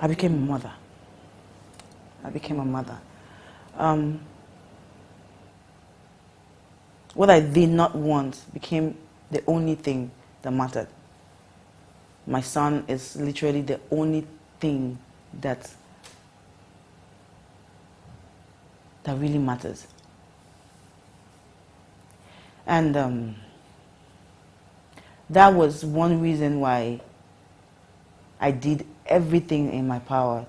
I became a mother. I became a mother. What I did not want became the only thing that mattered. My son is literally the only thing that really matters. And that was one reason why I did everything in my power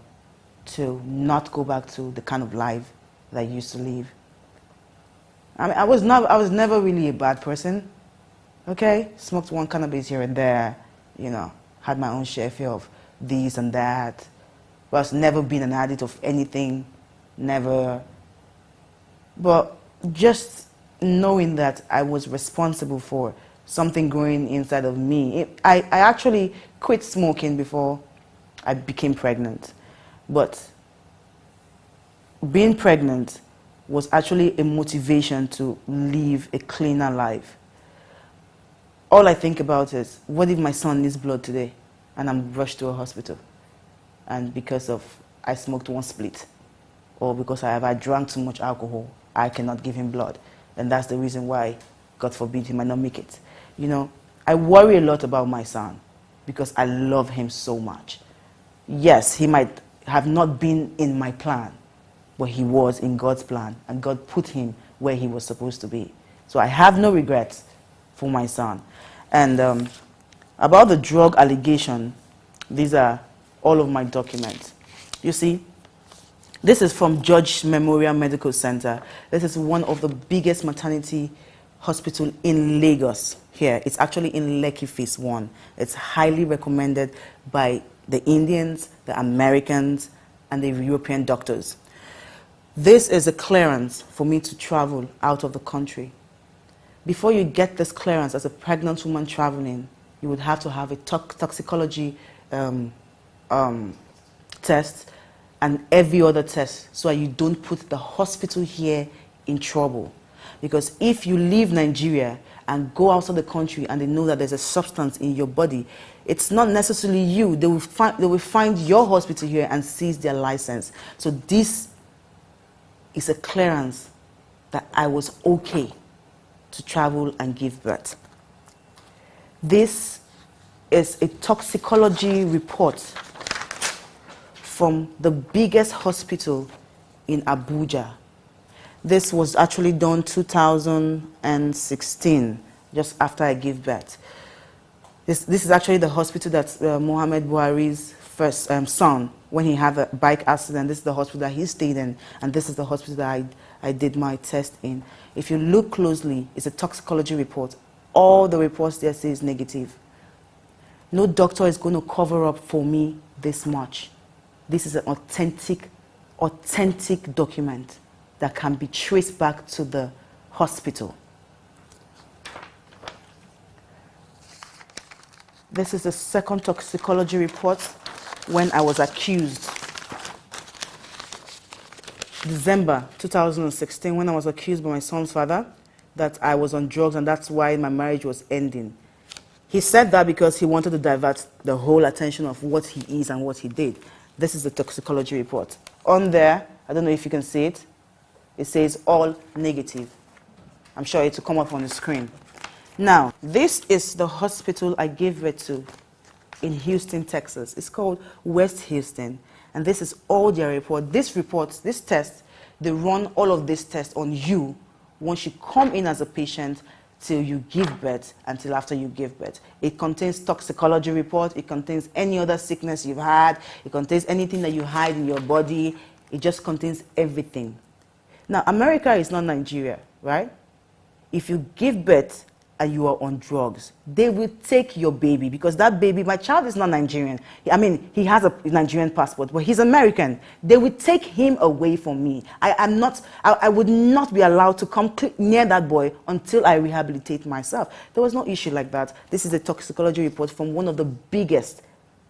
to not go back to the kind of life that I used to live. I mean, I was never really a bad person, okay? Smoked one cannabis here and there, you know, had my own share of this and that. Was never been an addict of anything, never. But just knowing that I was responsible for something growing inside of me. I actually quit smoking before I became pregnant. But being pregnant was actually a motivation to live a cleaner life. All I think about is, what if my son needs blood today and I'm rushed to a hospital? And because of I smoked one split, or because I drank too much alcohol, I cannot give him blood. And that's the reason why, God forbid, he might not make it. You know, I worry a lot about my son because I love him so much. Yes, he might have not been in my plan, but he was in God's plan, and God put him where he was supposed to be. So I have no regrets for my son. And about the drug allegation, these are all of my documents. You see, this is from George Memorial Medical Center. This is one of the biggest maternity hospital in Lagos here. It's actually in Lekki Phase 1. It's highly recommended by the Indians, the Americans, and the European doctors. This is a clearance for me to travel out of the country. Before you get this clearance as a pregnant woman traveling, you would have to have a toxicology test and every other test so that you don't put the hospital here in trouble. Because if you leave Nigeria and go outside the country and they know that there's a substance in your body, it's not necessarily you. They will find your hospital here and seize their license. So this is a clearance that I was okay to travel and give birth. This is a toxicology report from the biggest hospital in Abuja. This was actually done 2016, just after I gave birth. This is actually the hospital that Muhammad Buhari's first son, when he had a bike accident, this is the hospital that he stayed in, and this is the hospital that I did my test in. If you look closely, it's a toxicology report. All the reports there say is negative. No doctor is going to cover up for me this much. This is an authentic document that can be traced back to the hospital. This is the second toxicology report when I was accused. December 2016, when I was accused by my son's father that I was on drugs and that's why my marriage was ending. He said that because he wanted to divert the whole attention of what he is and what he did. This is the toxicology report. On there, I don't know if you can see it, it says all negative. I'm sure it will come up on the screen. Now, this is the hospital I gave birth to in Houston, Texas. It's called West Houston. And this is all their report. This test, they run all of this tests on you once you come in as a patient till you give birth, until after you give birth. It contains toxicology report, it contains any other sickness you've had, it contains anything that you hide in your body, it just contains everything. Now, America is not Nigeria, right? If you give birth and you are on drugs, they will take your baby because that baby, my child is not Nigerian. I mean, he has a Nigerian passport, but he's American. They will take him away from me. I would not be allowed to come near that boy until I rehabilitate myself. There was no issue like that. This is a toxicology report from one of the biggest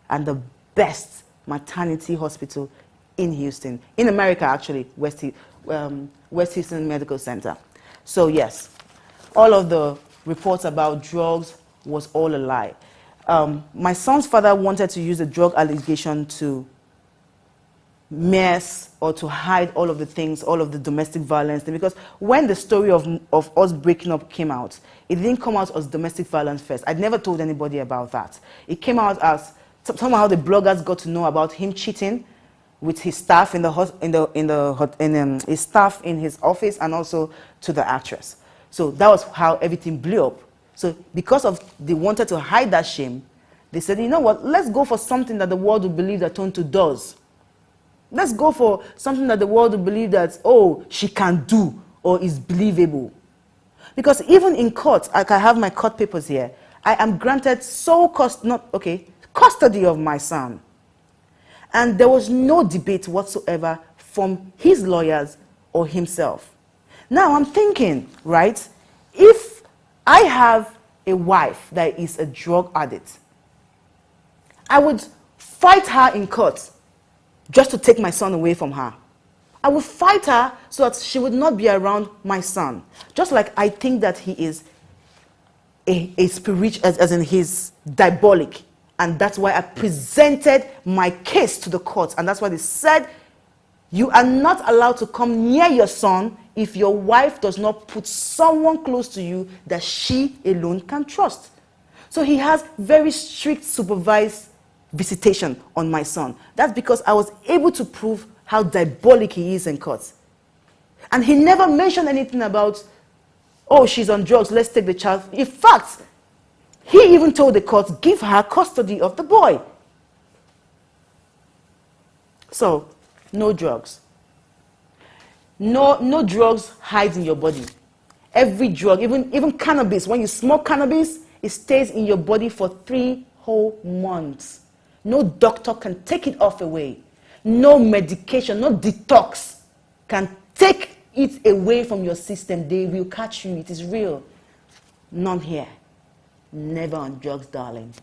and the best maternity hospital in Houston, in America actually, West Houston Medical Center. So yes, all of the reports about drugs was all a lie. My son's father wanted to use the drug allegation to mess or to hide all of the things, all of the domestic violence. Because when the story of us breaking up came out, it didn't come out as domestic violence first. I'd never told anybody about that. It came out as somehow the bloggers got to know about him cheating with his staff his staff in his office, and also to the actress. So that was how everything blew up. So because of they wanted to hide that shame, they said, you know what, let's go for something that the world will believe that Tonto does. Let's go for something that the world will believe that, oh, she can do or is believable. Because even in court, like I have my court papers here, I am granted custody of my son. And there was no debate whatsoever from his lawyers or himself. Now I'm thinking, right, if I have a wife that is a drug addict, I would fight her in court just to take my son away from her. I would fight her so that she would not be around my son. Just like I think that he is a spirit, as in he's diabolic. And that's why I presented my case to the court. And that's why they said, you are not allowed to come near your son if your wife does not put someone close to you that she alone can trust. So he has very strict supervised visitation on my son. That's because I was able to prove how diabolic he is in court. And he never mentioned anything about, oh, she's on drugs, let's take the child. In fact, he even told the court, give her custody of the boy. So, no drugs. No drugs hide in your body. Every drug, even cannabis, when you smoke cannabis, it stays in your body for 3 whole months. No doctor can take it off away. No medication, no detox can take it away from your system. They will catch you. It is real. None here. Never on drugs, darling.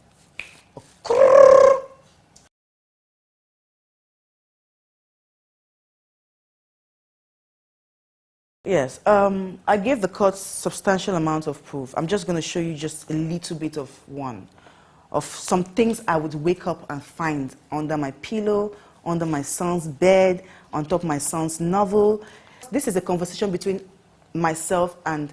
Yes, I gave the court substantial amount of proof. I'm just going to show you just a little bit of one. Of some things I would wake up and find under my pillow, under my son's bed, on top of my son's novel. This is a conversation between myself and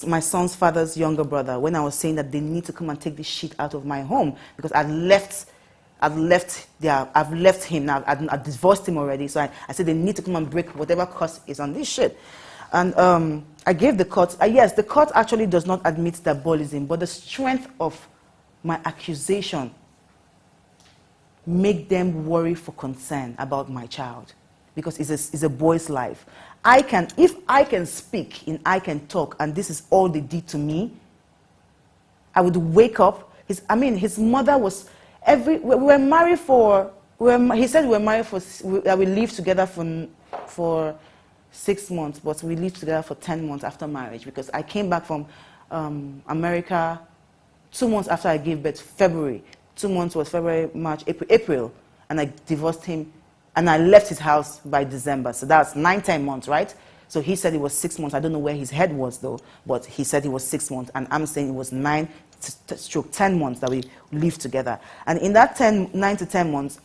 my son's father's younger brother, when I was saying that they need to come and take this shit out of my home because I've left him now. I divorced him already. So I said they need to come and break whatever curse is on this shit. And I gave the court, yes, the court actually does not admit diabolism, but the strength of my accusation make them worry for concern about my child, because it's a boy's life. If I can speak and I can talk, and this is all they did to me, I would wake up. His mother was we were married for. He said we were married for. We lived together for 6 months, but we lived together for 10 months after marriage, because I came back from America 2 months after I gave birth, February. 2 months was February, March, April, and I divorced him. And I left his house by December. So that's 9-10 months, right? So he said it was 6 months. I don't know where his head was, though. But he said it was 6 months. And I'm saying it was 9-10 months that we lived together. And in that 9 to 10 months,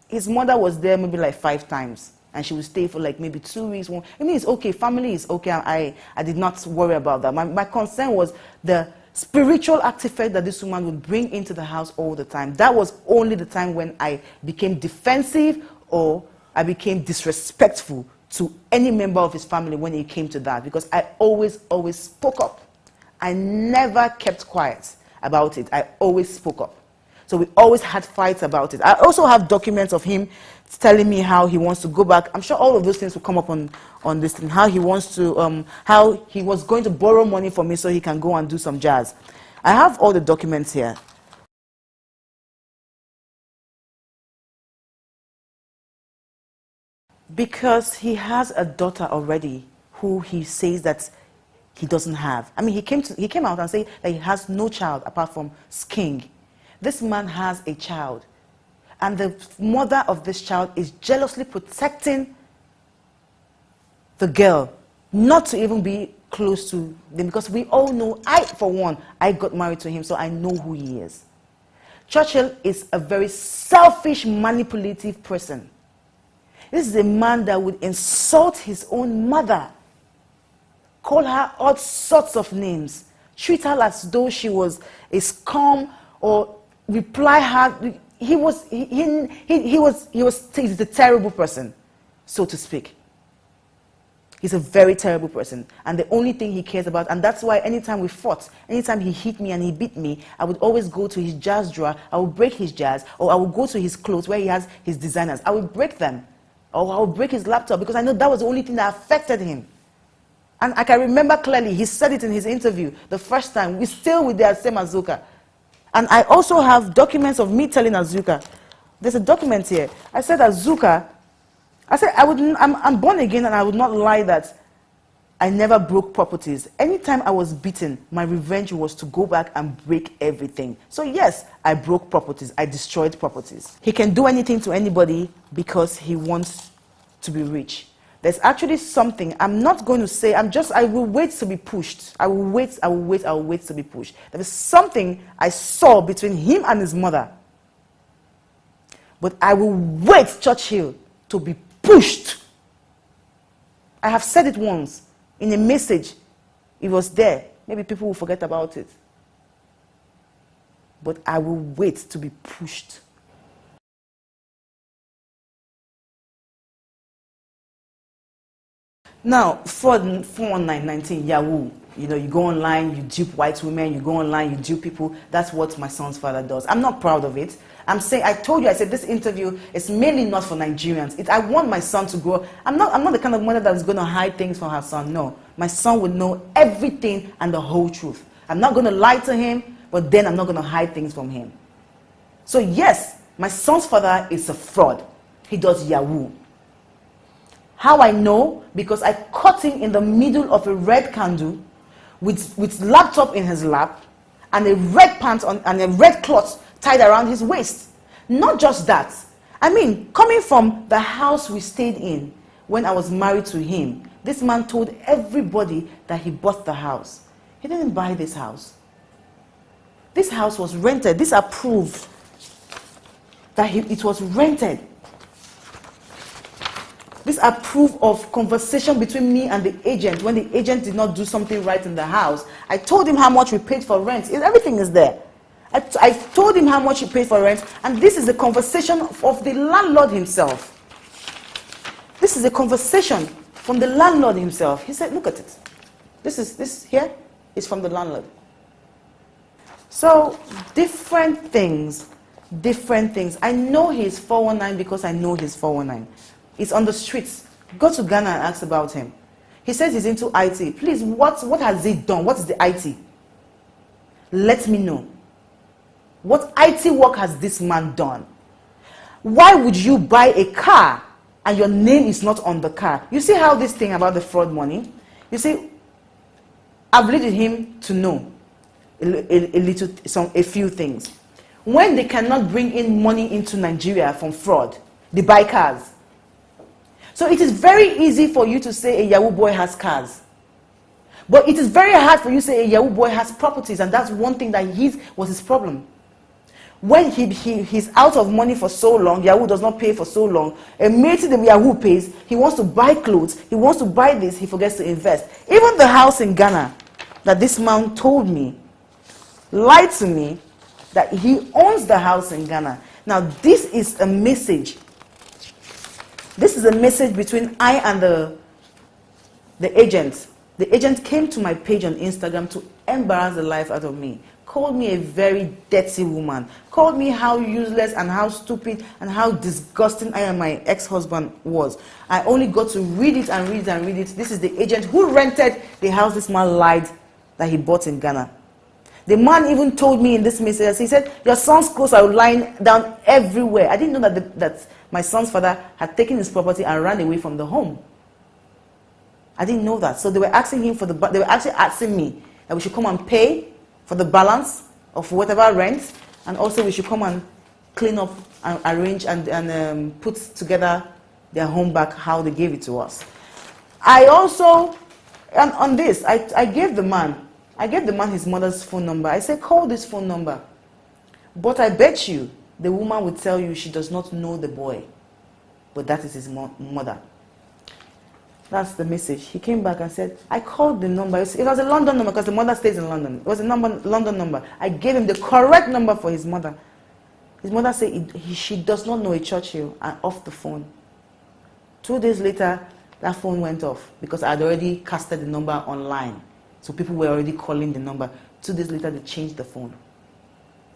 his mother was there maybe like 5 times. And she would stay for like maybe 2 weeks. It's okay. Family is okay. I did not worry about that. My concern was the spiritual artifact that this woman would bring into the house all the time. That was only the time when I became defensive or I became disrespectful to any member of his family when it came to that, because I always spoke up. I never kept quiet about it. I always spoke up. So we always had fights about it. I also have documents of him telling me how he wants to go back. I'm sure all of those things will come up on this thing. How he wants to, how he was going to borrow money from me so he can go and do some jazz. I have all the documents here. Because he has a daughter already who he says that he doesn't have. He came out and said that he has no child apart from Sking. This man has a child. And the mother of this child is jealously protecting the girl not to even be close to them, because we all know, for one, I got married to him, so I know who he is. Churchill is a very selfish, manipulative person. This is a man that would insult his own mother, call her all sorts of names, treat her as though she was a scum, or reply her. He's a terrible person, so to speak. He's a very terrible person, and the only thing he cares about, and that's why anytime we fought, anytime he hit me and he beat me, I would always go to his jazz drawer, I would break his jazz, or I would go to his clothes where he has his designers, I would break them, or I would break his laptop, because I know that was the only thing that affected him. And I can remember clearly, he said it in his interview, the first time, we still with the same Azuka. And I also have documents of me telling Azuka, there's a document here, I said, Azuka, I said, I'm born again, and I would not lie that I never broke properties. Anytime I was beaten, my revenge was to go back and break everything. So yes, I broke properties. I destroyed properties. He can do anything to anybody because he wants to be rich. There's actually something, I'm not going to say, I will wait to be pushed. I will wait to be pushed. There is something I saw between him and his mother. But I will wait, Churchill, to be pushed. I have said it once in a message. It was there. Maybe people will forget about it. But I will wait to be pushed. Now, 41919 Yahoo. You know, you go online, you dupe white women, you go online, you dupe people. That's what my son's father does. I'm not proud of it. I'm saying, I told you, I said this interview is mainly not for Nigerians. I want my son to grow. I'm not the kind of mother that's going to hide things from her son. No. My son will know everything and the whole truth. I'm not going to lie to him, but then I'm not going to hide things from him. So yes, my son's father is a fraud. He does Yahoo. How I know? Because I caught him in the middle of a red candle with laptop in his lap and a red pants on and a red cloth tied around his waist. Not just that. I mean, coming from the house we stayed in when I was married to him, this man told everybody that he bought the house. He didn't buy this house. This house was rented. This approved that it was rented. This approve of conversation between me and the agent when the agent did not do something right in the house. I told him how much we paid for rent. Everything is there. I told him how much he paid for rent, and this is a conversation of the landlord himself. This is a conversation from the landlord himself. He said, look at it. This here is from the landlord. So, different things. I know he's 419 because I know he's 419. It's on the streets. Go to Ghana and ask about him. He says he's into IT. Please, what has he done? What is the IT? Let me know. What IT work has this man done? Why would you buy a car and your name is not on the car? You see how this thing about the fraud money? You see, I've leaded him to know a few things. When they cannot bring in money into Nigeria from fraud, they buy cars. So it is very easy for you to say a Yahoo boy has cars. But it is very hard for you to say a Yahoo boy has properties, and that's one thing that was his problem. When he's out of money for so long, Yahoo does not pay for so long, immediately the Yahoo pays, he wants to buy clothes, he wants to buy this, he forgets to invest. Even the house in Ghana that this man told me, lied to me, that he owns the house in Ghana. Now this is a message. This is a message between I and the agent. The agent came to my page on Instagram to embarrass the life out of me. Called me a very dirty woman. Called me how useless and how stupid and how disgusting I and my ex-husband was. I only got to read it and read it and read it. This is the agent who rented the house this man lied that he bought in Ghana. The man even told me in this message, he said, your son's clothes are lying down everywhere. I didn't know that my son's father had taken his property and ran away from the home. I didn't know that. So they were asking him they were actually asking me that we should come and pay for the balance of whatever rent, and also we should come and clean up and arrange and put together their home back how they gave it to us. I also, on this, I gave the man his mother's phone number. I said, call this phone number. But I bet you the woman would tell you she does not know the boy. but that is his mother. That's the message. He came back and said, I called the number. It was a London number because the mother stays in London. It was a London number. I gave him the correct number for his mother. His mother said she does not know a Churchill, and off the phone. 2 days later, that phone went off because I had already casted the number online. So people were already calling the number. 2 days later, they changed the phone.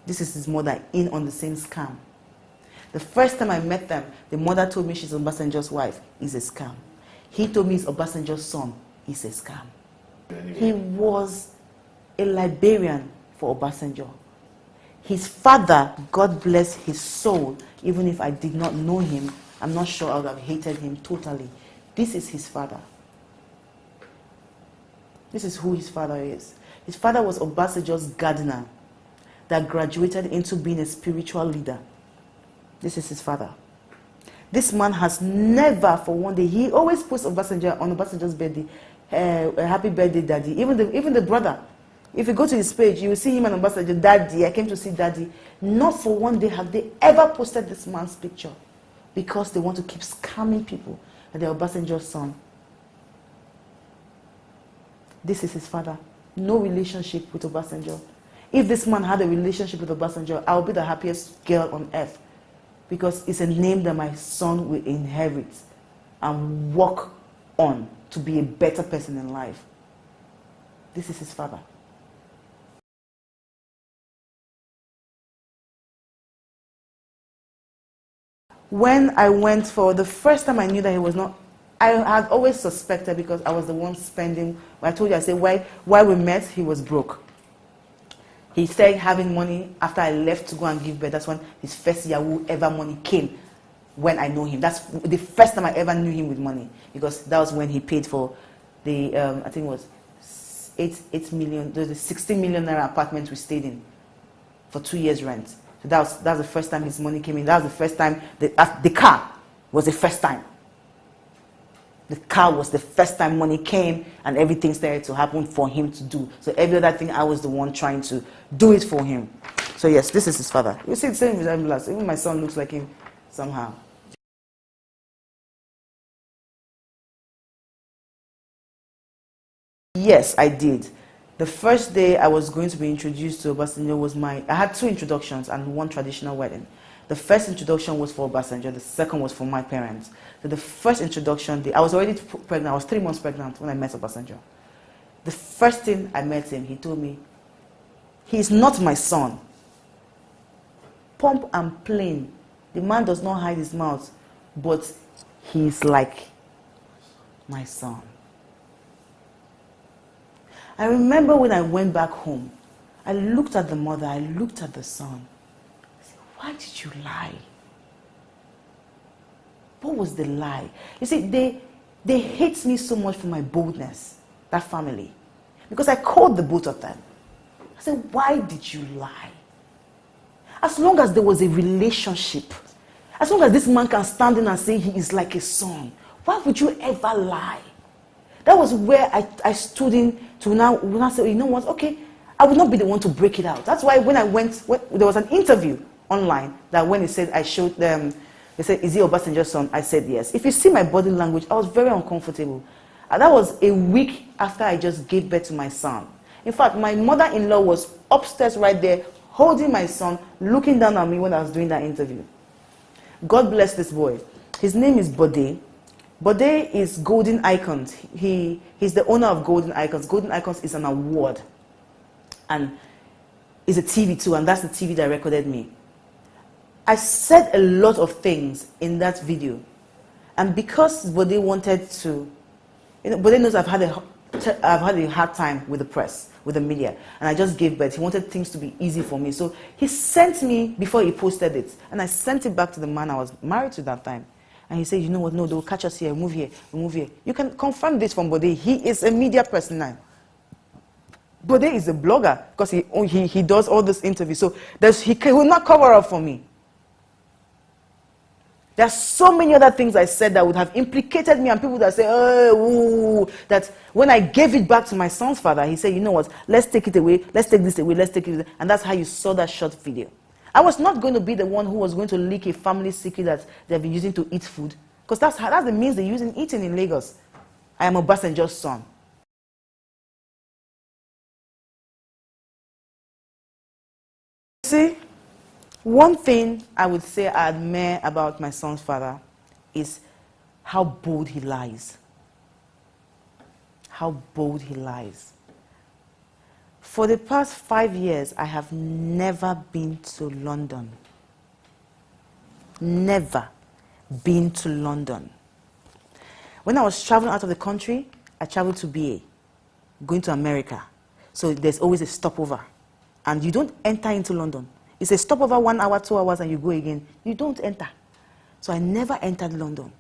This is his mother in on the same scam. The first time I met them, the mother told me she's Obasanjo's wife. It's a scam. He told me he's Obasanjo's son. It's a scam. He was a Liberian for Obasanjo. His father, God bless his soul, even if I did not know him, I'm not sure I would have hated him totally. This is his father. This is who his father is. His father was Obasanjo's gardener that graduated into being a spiritual leader. This is his father. This man has never for one day, he always puts Obasanjo on Obasanjo's birthday, a happy birthday, daddy. Even the brother. If you go to his page, you will see him and Obasanjo, daddy, I came to see daddy. Not for one day have they ever posted this man's picture because they want to keep scamming people that they're Obasanjo's son. This is his father. No relationship with Obasanjo. If this man had a relationship with Obasanjo, I would be the happiest girl on earth. Because it's a name that my son will inherit and work on to be a better person in life. This is his father. When I went for the first time, I knew that he was not. I had always suspected because I was the one spending. I told you, I said, why we met, he was broke. He started having money after I left to go and give birth. That's when his first Yahoo ever money came, when I know him. That's the first time I ever knew him with money, because that was when he paid for the, I think it was 8 million, the 16 million naira apartment we stayed in for 2 years rent. So that was the first time his money came in. That was the first time, the car was the first time. The car was the first time money came and everything started to happen for him to do. So every other thing, I was the one trying to do it for him. So yes, this is his father. You see the same resemblance. Even my son looks like him somehow. Yes, I did. The first day I was going to be introduced to Obasanjo was I had 2 introductions and 1 traditional wedding. The first introduction was for Obasanjo, the second was for my parents. So the first introduction day, I was already pregnant, I was 3 months pregnant when I met Obasanjo. The first thing I met him, he told me, he's not my son. Pump and plain. The man does not hide his mouth, but he's like my son. I remember when I went back home, I looked at the mother, I looked at the son. I said, why did you lie? What was the lie? You see, they hate me so much for my boldness, that family. Because I called the both of them. I said, why did you lie? As long as there was a relationship, as long as this man can stand in and say he is like a son, why would you ever lie? That was where I stood in to now say, you know what, okay, I would not be the one to break it out. That's why when there was an interview online that when it said, I showed them, they said, is he Obasanjo's son? I said yes. If you see my body language, I was very uncomfortable. And that was a week after I just gave birth to my son. In fact, my mother-in-law was upstairs right there, holding my son, looking down at me when I was doing that interview. God bless this boy. His name is Bode. Bode is Golden Icons. He's the owner of Golden Icons. Golden Icons is an award. And it's a TV too, and that's the TV that recorded me. I said a lot of things in that video. And because Bode wanted to, Bode knows I've had a hard time with the press, with the media, and I just gave birth. He wanted things to be easy for me. So he sent me before he posted it. And I sent it back to the man I was married to that time. And he said, you know what, no, they'll catch us here, move here, move here. You can confirm this from Bode. He is a media person now. Bode is a blogger because he does all this interviews. So he will not cover up for me. There are so many other things I said that would have implicated me, and people that say, oh, ooh, that when I gave it back to my son's father, he said, you know what, let's take it away, let's take this away, let's take it away. And that's how you saw that short video. I was not going to be the one who was going to leak a family secret that they've been using to eat food. Because that's the means they use in eating in Lagos. I am Obasanjo's son. See, one thing I would say I admire about my son's father is how bold he lies. How bold he lies. For the past 5 years, I have never been to London. Never been to London. When I was traveling out of the country, I traveled to BA, going to America. So there's always a stopover. And you don't enter into London. It's a stopover 1 hour, 2 hours, and you go again. You don't enter. So I never entered London.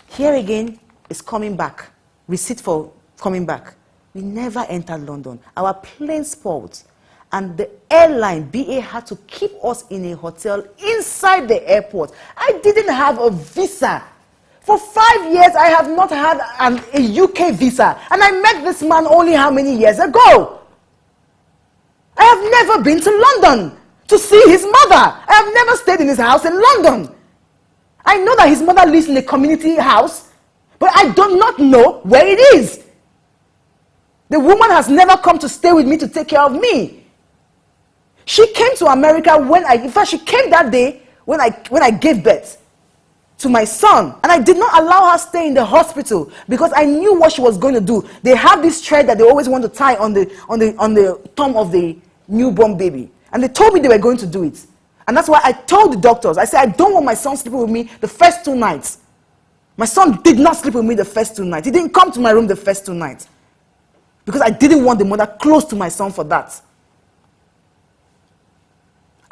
Here again is coming back. Receipt for coming back. We never entered London. Our plane spoiled. And the airline, BA, had to keep us in a hotel inside the airport. I didn't have a visa. For 5 years, I have not had a UK visa. And I met this man only how many years ago? I have never been to London to see his mother. I have never stayed in his house in London. I know that his mother lives in a community house, but I do not know where it is. The woman has never come to stay with me to take care of me. She came to America in fact, she came that day when I gave birth to my son. And I did not allow her to stay in the hospital because I knew what she was going to do. They have this thread that they always want to tie on the thumb of the newborn baby. And they told me they were going to do it. And that's why I told the doctors, I said, I don't want my son sleeping with me the first 2 nights. My son did not sleep with me the first 2 nights. He didn't come to my room the first 2 nights. Because I didn't want the mother close to my son for that.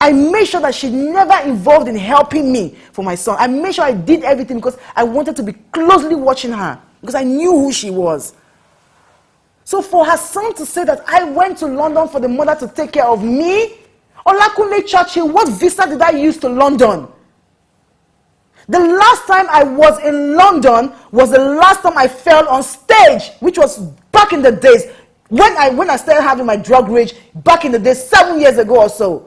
I made sure that she never involved in helping me for my son. I made sure I did everything because I wanted to be closely watching her. Because I knew who she was. So for her son to say that I went to London for the mother to take care of me, Olakunle Churchill, what visa did I use to London? The last time I was in London was the last time I fell on stage, which was back in the days when I started having my drug rage, back in the days 7 years ago or so.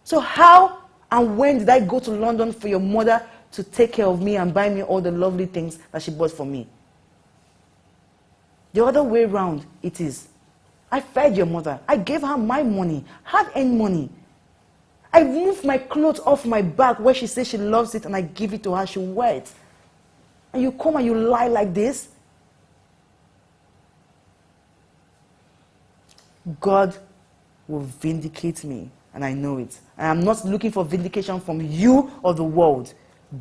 So how and when did I go to London for your mother to take care of me and buy me all the lovely things that she bought for me? The other way around it is, I fed your mother. I gave her my money, hard-earned money. I moved my clothes off my back where she says she loves it and I give it to her, she wear it. And you come and you lie like this? God will vindicate me, and I know it. I am not looking for vindication from you or the world.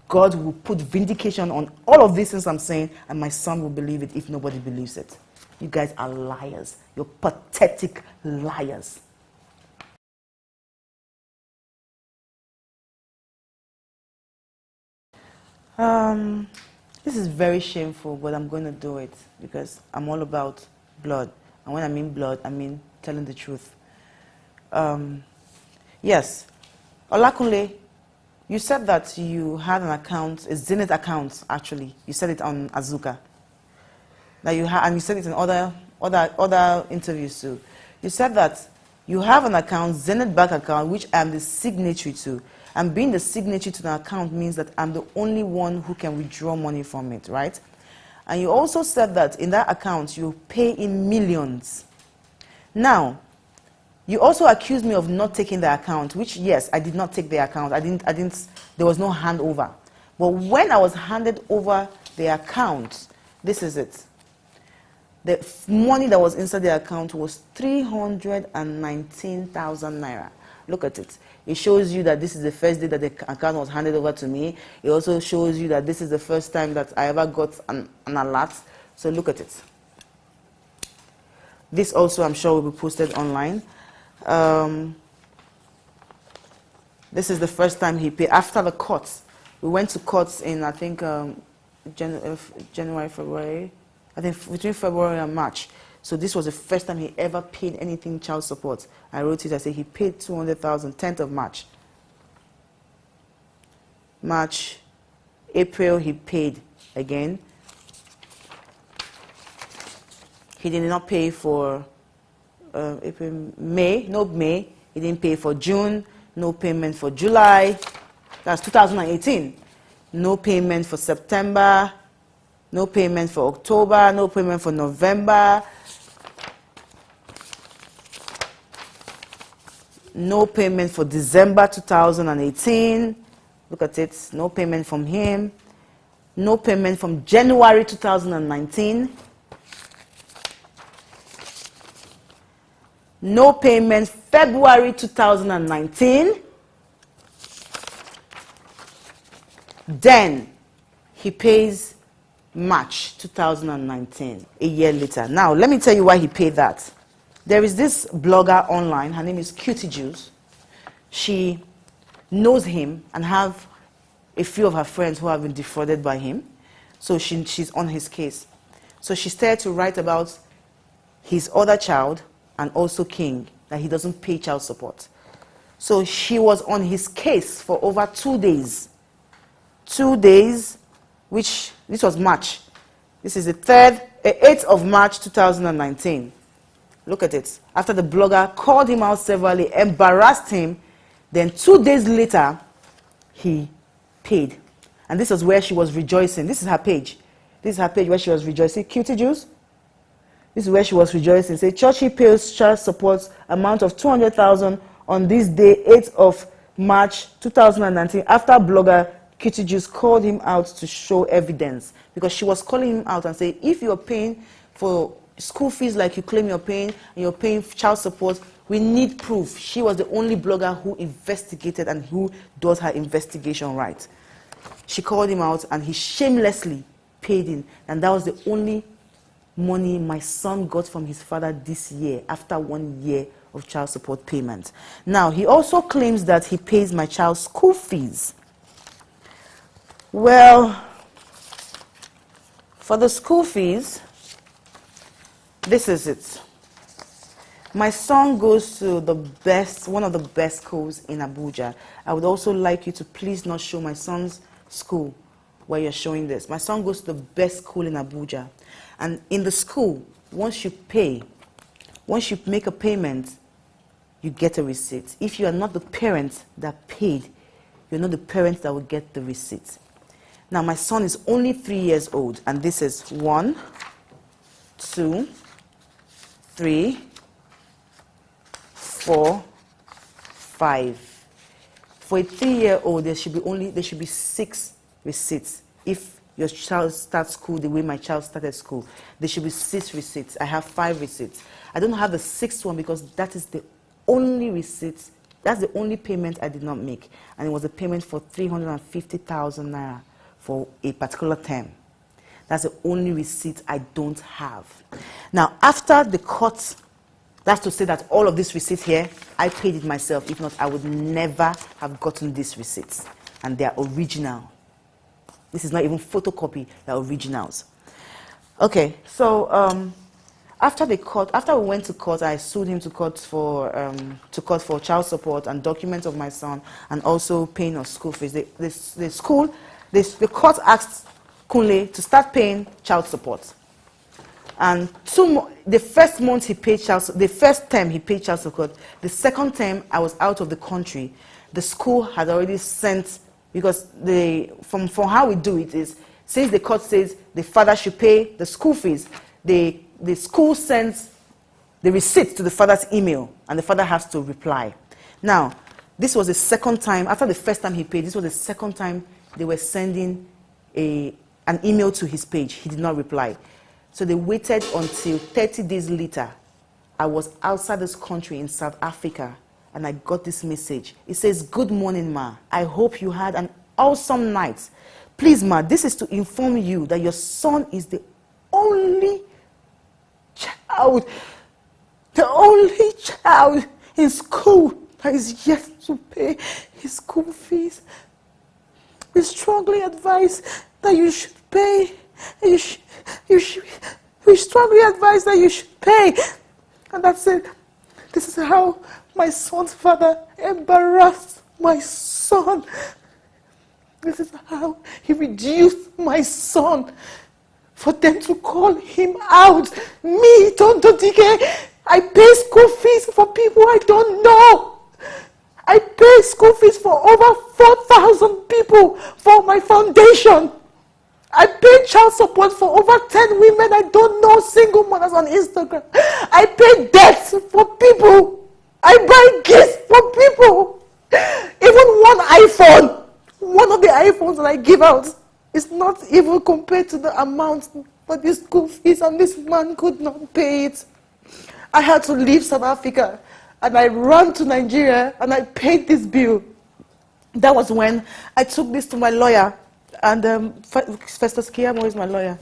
God will put vindication on all of these things I'm saying, and my son will believe it if nobody believes it. You guys are liars. You're pathetic liars. This is very shameful, but I'm going to do it because I'm all about blood. And when I mean blood, I mean telling the truth. Yes, Olakunle, you said that you had an account, a Zenith account, actually. You said it on Azuka. That you had, and you said it in other interviews too. You said that you have an account, Zenith Bank account, which I'm the signatory to. And being the signatory to the account means that I'm the only one who can withdraw money from it, right? And you also said that in that account, you pay in millions. Now, you also accused me of not taking the account, which, yes, I did not take the account. There was no handover. But when I was handed over the account, this is it. The money that was inside the account was 319,000 naira. Look at it. It shows you that this is the first day that the account was handed over to me. It also shows you that this is the first time that I ever got an alert. So look at it. This also, I'm sure, will be posted online. This is the first time he paid. After the courts, we went to courts in, I think, January, February. I think between February and March. So this was the first time he ever paid anything child support. I wrote it, I said he paid 200,000, 10th of March. March, April, he paid again. He did not pay for April, May, no May. He didn't pay for June, no payment for July. That's 2018. No payment for September, no payment for October, no payment for November, no payment for December 2018. Look at it, no payment from him. No payment from January 2019. No payment February 2019. Then he pays March 2019, a year later. Now, let me tell you why he paid that. There is this blogger online, her name is Cutie Juice. She knows him and have a few of her friends who have been defrauded by him. So she's on his case. So she started to write about his other child and also King, that he doesn't pay child support. So she was on his case for over 2 days. 2 days, which this was March. This is the 8th of March 2019. Look at it. After the blogger called him out severally, embarrassed him, then 2 days later, he paid. And this is where she was rejoicing. This is her page. This is her page where she was rejoicing. Cutie Juice. This is where she was rejoicing. Say, Churchy pays child support amount of 200,000 on this day, 8th of March 2019, after blogger Cutie Juice called him out to show evidence. Because she was calling him out and saying, if you're paying for school fees like you claim you're paying, and you're paying child support, we need proof. She was the only blogger who investigated and who does her investigation right. She called him out and he shamelessly paid him. And that was the only money my son got from his father this year after 1 year of child support payment. Now, he also claims that he pays my child's school fees. Well, for the school fees, this is it. My son goes to one of the best schools in Abuja. I would also like you to please not show my son's school where you're showing this. My son goes to the best school in Abuja. And in the school, once you make a payment, you get a receipt. If you are not the parent that paid, you're not the parent that will get the receipt. Now, my son is only 3 years old, and this is 1, 2, 3, 4, 5. For a 3-year-old, there should be 6 receipts. If your child starts school the way my child started school, there should be 6 receipts. I have 5 receipts. I don't have the 6th one because that is the only receipt. That's the only payment I did not make, and it was a payment for 350,000 naira for a particular term. That's the only receipt I don't have. Now, after the court, that's to say that all of these receipts here, I paid it myself. If not, I would never have gotten these receipts. And they are original. This is not even photocopy, they're originals. Okay, so after we went to court, I sued him to court for child support and documents of my son, and also paying of school fees. The court asked Kunle to start paying child support. And the first month he paid the first term he paid child support. The second term I was out of the country. The school had already sent, because from how we do it is, since the court says the father should pay the school fees, the school sends the receipt to the father's email, and the father has to reply. Now, this was the second time, after the first time he paid, this was the second time they were sending an email to his page. He did not reply. So they waited until 30 days later. I was outside this country in South Africa, and I got this message. It says, "Good morning, Ma. I hope you had an awesome night. Please, Ma, this is to inform you that your son is the only child in school that is yet to pay his school fees. We strongly advise that you should pay. We strongly advise that you should pay." And that's it. This is how my son's father embarrassed my son. This is how he reduced my son. For them to call him out. Me, Tonto Dikeh, I pay school fees for people I don't know. I pay school fees for over 4,000 people for my foundation. I pay child support for over 10 women I don't know, single mothers on Instagram. I pay debts for people. I buy gifts for people. Even one iPhone, one of the iPhones that I give out is not even compared to the amount for the school fees, and this man could not pay it. I had to leave South Africa and I ran to Nigeria and I paid this bill. That was when I took this to my lawyer, and Festus Kiyamo is my lawyer.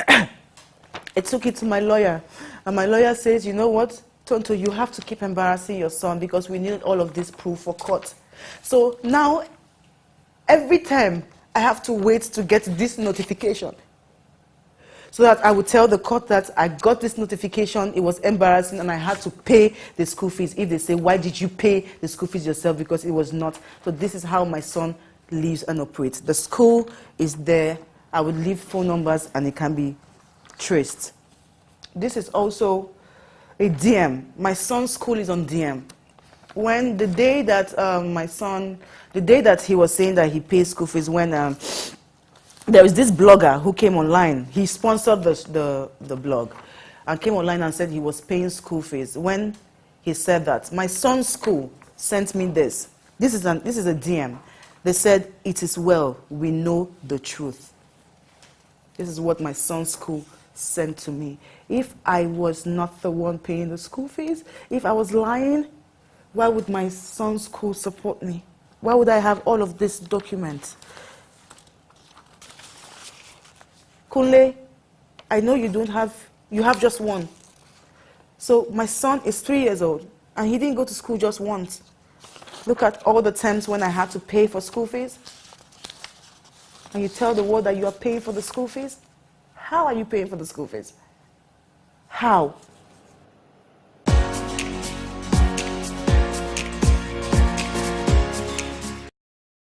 I took it to my lawyer, and my lawyer says, you know what, Tonto, you have to keep embarrassing your son because we need all of this proof for court. So now, every time I have to wait to get this notification, so that I would tell the court that I got this notification, it was embarrassing, and I had to pay the school fees. If they say, why did you pay the school fees yourself? Because it was not. So this is how my son lives and operates. The school is there. I would leave phone numbers, and it can be traced. This is also a DM. My son's school is on DM. When the day that the day that he was saying that he pays school fees, when there was this blogger who came online. He sponsored the blog and came online and said he was paying school fees. When he said that, my son's school sent me this. This is a DM. They said, it is well, we know the truth. This is what my son's school sent to me. If I was not the one paying the school fees, if I was lying, why would my son's school support me? Why would I have all of these documents? Kunle, I know you have just one. So my son is 3 years old, and he didn't go to school just once. Look at all the times when I had to pay for school fees. And you tell the world that you are paying for the school fees? How are you paying for the school fees? How?